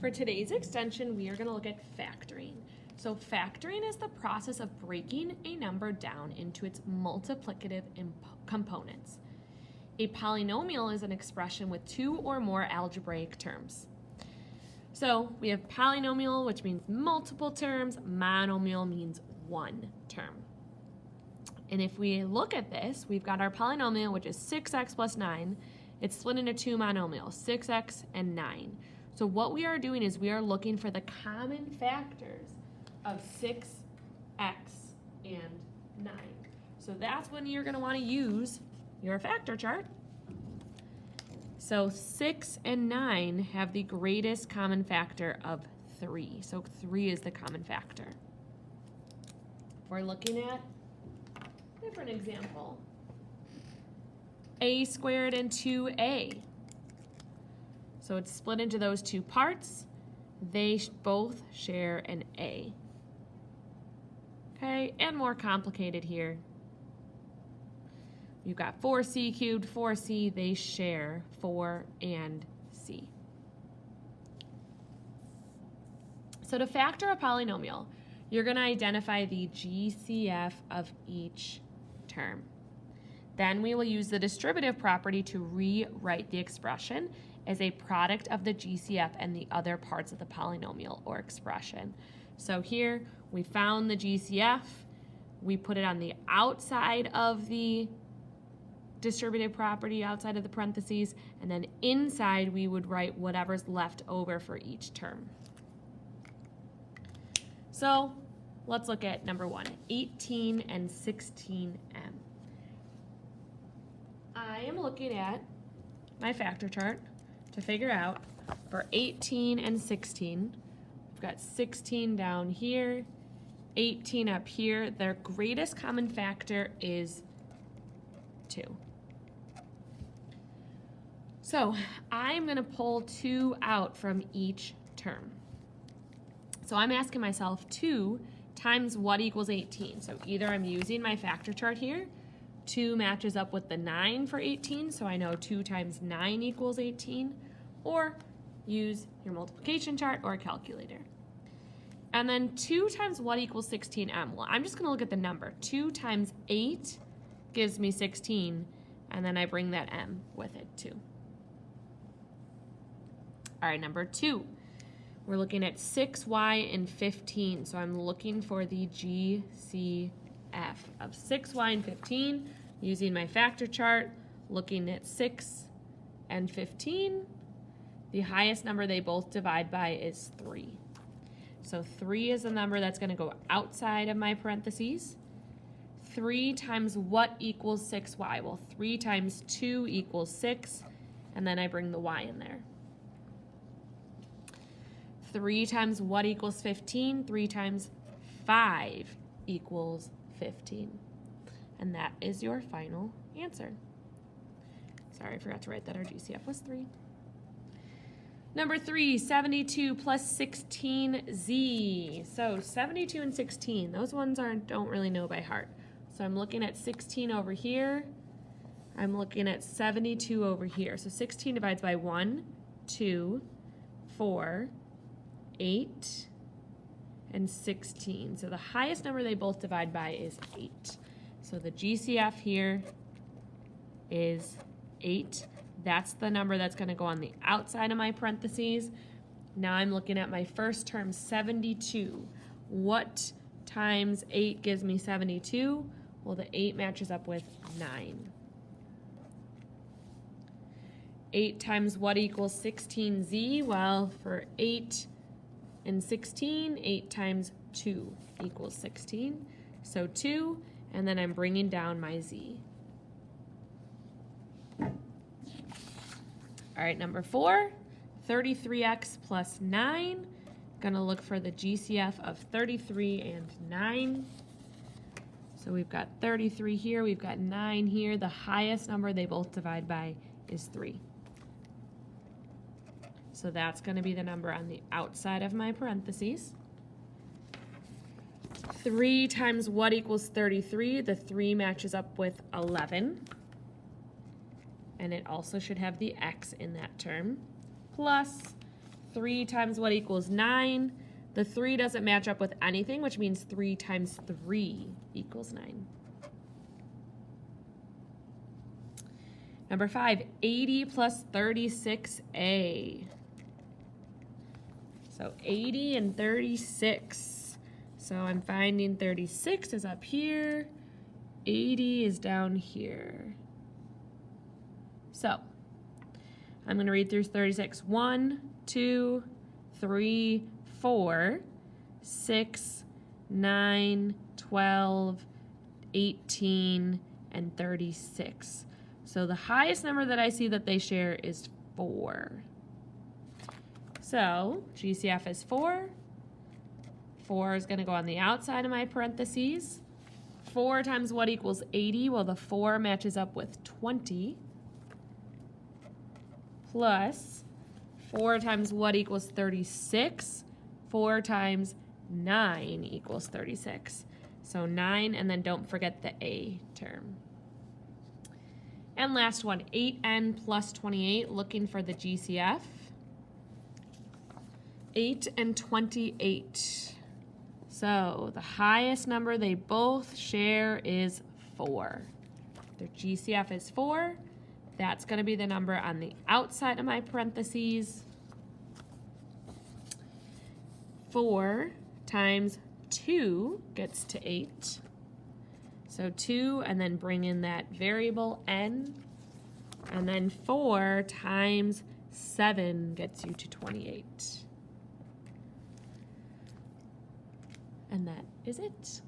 For today's extension, we are going to look at factoring. So factoring is the process of breaking a number down into its multiplicative components. A polynomial is an expression with two or more algebraic terms. So we have polynomial, which means multiple terms. Monomial means one term. And if we look at this, we've got our polynomial, which is 6x plus 9. It's split into two monomials, 6x and 9. So what we are doing is we are looking for the common factors of 6x and 9. So that's when you're going to want to use your factor chart. So 6 and 9 have the greatest common factor of 3. So 3 is the common factor. If we're looking at a different example, a squared and 2a. So it's split into those two parts. They both share an a. Okay, and more complicated here. You've got 4c cubed, 4c, they share 4 and c. So to factor a polynomial, you're going to identify the GCF of each term. Then we will use the distributive property to rewrite the expression as a product of the GCF and the other parts of the polynomial or expression. So here we found the GCF, we put it on the outside of the distributive property, outside of the parentheses, and then inside we would write whatever's left over for each term. So let's look at number 1, 18 and 16m. I am looking at my factor chart to figure out for 18 and 16. We've got 16 down here, 18 up here. Their greatest common factor is 2. So I'm going to pull 2 out from each term. So I'm asking myself 2 times what equals 18. So either I'm using my factor chart here, 2 matches up with the 9 for 18, so I know 2 times 9 equals 18, or use your multiplication chart or a calculator. And then 2 times what equals 16m? Well, I'm just going to look at the number. 2 times 8 gives me 16, and then I bring that m with it too. All right, number 2. We're looking at 6y and 15, so I'm looking for the GCF of 6y and 15 using my factor chart, looking at 6 and 15. The highest number they both divide by is 3. So 3 is the number that's going to go outside of my parentheses. 3 times what equals 6y? Well, 3 times 2 equals 6, and then I bring the y in there. 3 times what equals 15? 3 times 5 equals 15. And that is your final answer. Sorry, I forgot to write that our GCF was 3. Number 3, 72 plus 16z. So 72 and 16, those ones don't really know by heart. So I'm looking at 16 over here. I'm looking at 72 over here. So 16 divides by 1, 2, 4, 8, and 16. So the highest number they both divide by is 8. So the GCF here is 8. That's the number that's going to go on the outside of my parentheses. Now I'm looking at my first term, 72. What times 8 gives me 72? Well, the 8 matches up with 9. 8 times what equals 16z? Well, for 8 and 16, 8 times 2 equals 16. So 2, and then I'm bringing down my z. All right, number 4, 33x plus 9. Gonna look for the GCF of 33 and 9. So we've got 33 here, we've got 9 here. The highest number they both divide by is 3. So that's going to be the number on the outside of my parentheses. 3 times what equals 33? The 3 matches up with 11. And it also should have the x in that term. Plus 3 times what equals 9? The 3 doesn't match up with anything, which means 3 times 3 equals 9. Number 5, 80 plus 36a. So 80 and 36. So I'm finding 36 is up here, 80 is down here. So I'm going to read through 36. 1, 2, 3, 4, 6, 9, 12, 18, and 36. So the highest number that I see that they share is 4. So GCF is 4. 4 is going to go on the outside of my parentheses. 4 times what equals 80? Well, the 4 matches up with 20. Plus 4 times what equals 36? 4 times 9 equals 36. So 9, and then don't forget the A term. And last one, 8n plus 28, looking for the GCF. 8 and 28. So the highest number they both share is 4. Their GCF is 4. That's going to be the number on the outside of my parentheses. 4 times 2 gets to 8. So 2, and then bring in that variable n. And then 4 times 7 gets you to 28. And that is it.